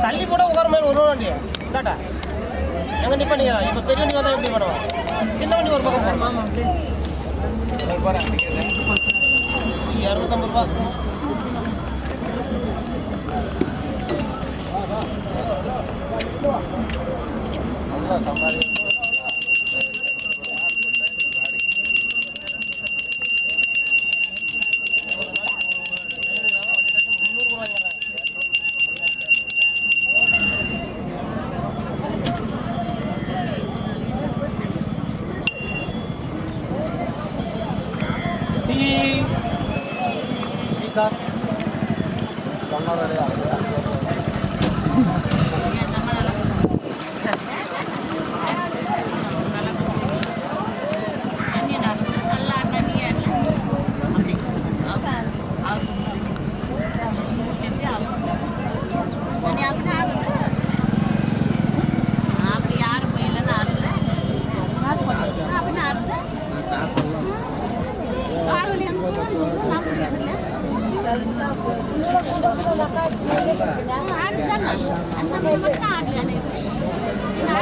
தள்ளி போட உட்கார மாதிரி ஒரு வண்டி இதாட்டா எங்கே நிப்பாட்டிக்கிறான். இப்போ பெரிய வண்டி வந்தால் எப்படி பண்ணுவான்? சின்ன வண்டி ஒரு பக்கம் போகணும். 250 ரூபா. நல்லா சம்பாதி Ada